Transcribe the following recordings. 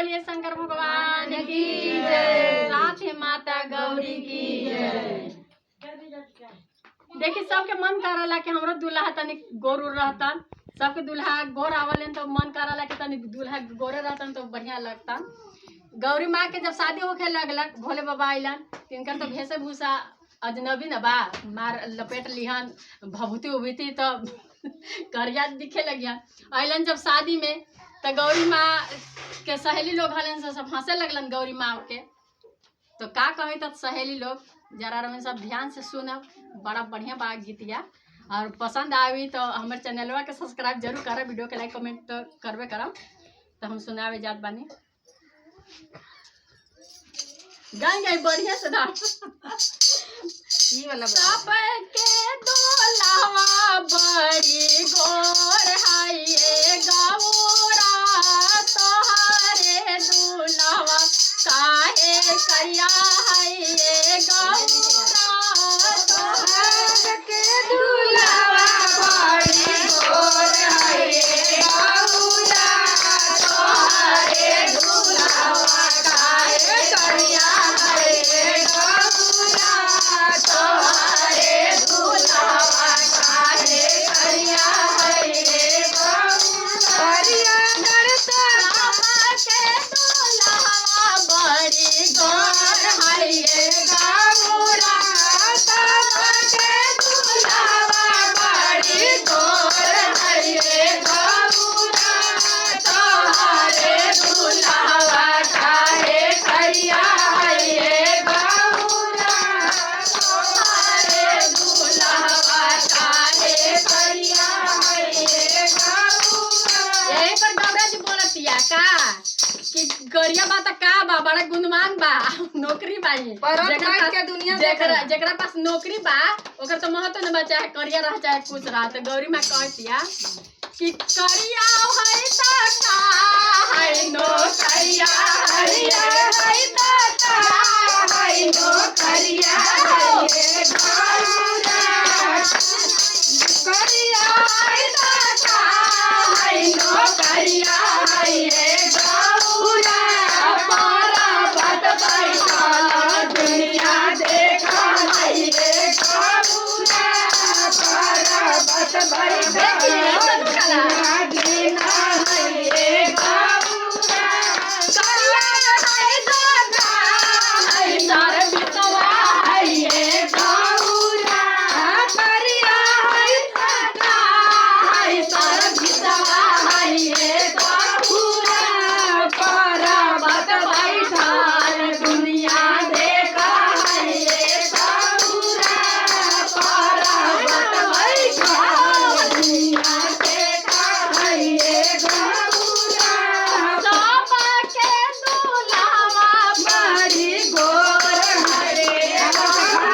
बोलिए शंकर भगवान की जय, साथ ही माता गौरी की जय। देखिए सबके मन करला कि हमरो दूल्हा तनी गोरू रहता, सबके दूल्हा गोर आवलन तो मन करला कि तनी दूल्हा गोरे रहतन तो बढ़िया लगता। गौरी माँ के जब शादी होके लगलक, भोले बाबा अइलन, तिनकर तो भेषे भूषा अजनबी न बा, मार लपेट लिहन भभूति उभूति तो करिया दिखे लगिया। अइलन जब शादी में तो गौरी माँ के सहेली लोग हलन से सब हंसे लगलन गौरी माँ के। तो का कहे तो सहेली लोग जरा रमें सब ध्यान से सुनब, बड़ा बढ़िया बा गीतिया। और पसंद आई तो हमारे चैनलवा के सब्सक्राइब जरूर करब, वीडियो के लाइक कमेंट तो करबे करब। तो हम सुनावे जात बानी, गाएंगे बढ़िया से ना सबके दुल्हवा बड़ी गोर है ये गौरा, तोहरे दुल्हवा काहे करिया है ये गौरा, तोहरे दुल्हवा बड़ी गोर है ये गौरा, तोहरे दुल्हवा काहे करिया है ये गौरा, तोहरे दुल्हवा काहे करिया है ये गौरा। बड़ी गोर है ये गौरा, सबके दुल्हवा बड़ी गोर है ये गौरा, तोहरे दुल्हवा काहे करिया है ये गौरा, तोहरे दुल्हवा काहे करिया है ये गौरा। यही पर गौरा जी बोलतिया का कि गरिया बा त का बा, बड़ा गुणमान बा, नौकरी बा, जेकरा पास नौकरी बा ओकर तो महत्व न बा, चाहे करिया रह चाहे कुछ रह। तो गौरी माँ कहतिया कि करिया है त का है नौकरिया है त का है नौकरिया है ये गौरा, करिया है त का है नौकरिया है ये गौरा, पर्वत बैठल दुनिया देखा है ये गौरा, पर्वत बैठल दुनिया देखा है ये गौरा, करिया है दादा है सार बितवा है ये गौरा, करिया है दादा है सार बितवा है ये गौरा, पर्वत बैठल दुनिया देखा है ये गौरा, पर्वत बैठल दुनिया देखा है ये गौरा, सबके दुल्हवा बड़ी गोर है रे गौरा।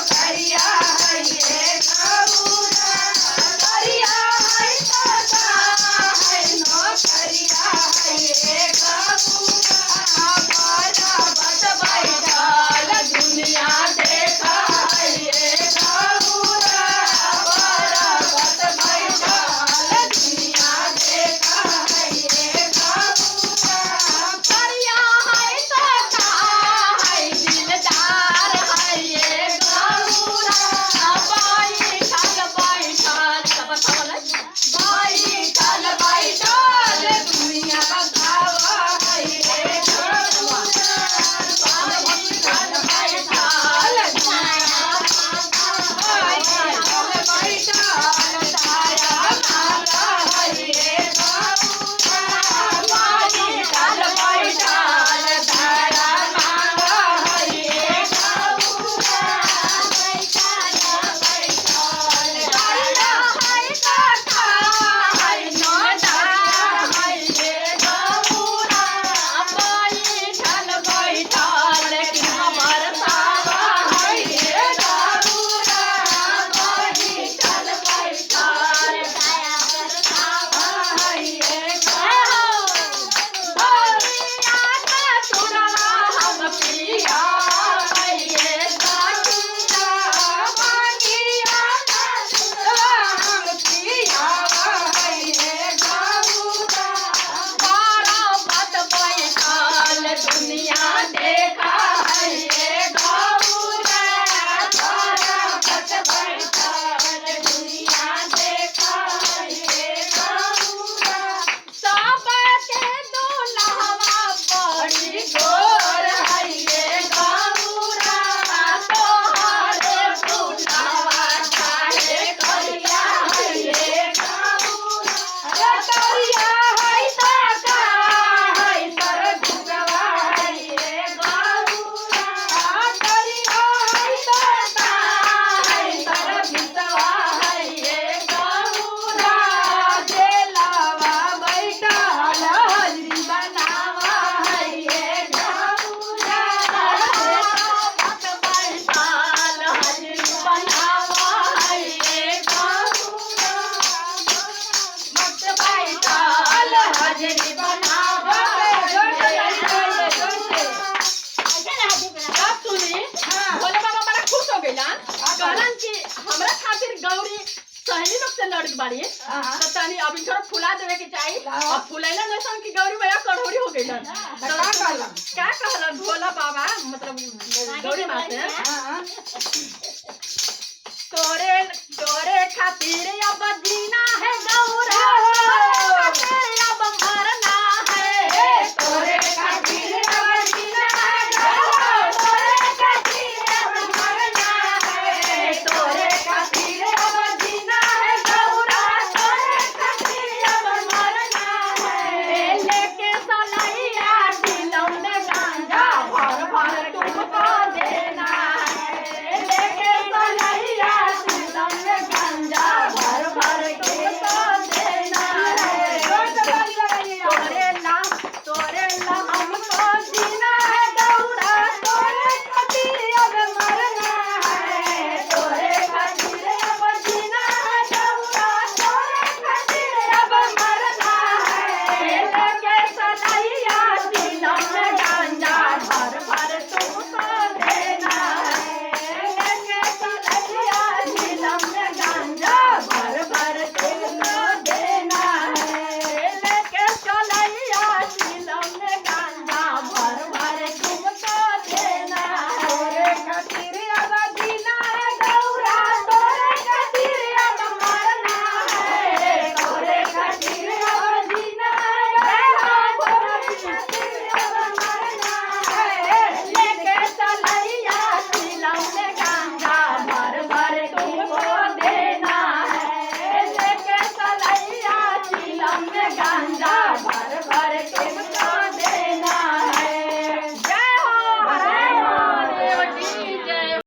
करिया है लड़ बाड़ी तो तनी अभी थोड़ा फुला देवे के चाहिए और फुलैला नहीं कि गौरी मैया कढ़ौरी हो गई क्या कहलन भोला बाबा मतलब गौरी माँ से तोरे तोरे खातिर अब जीना है गौरा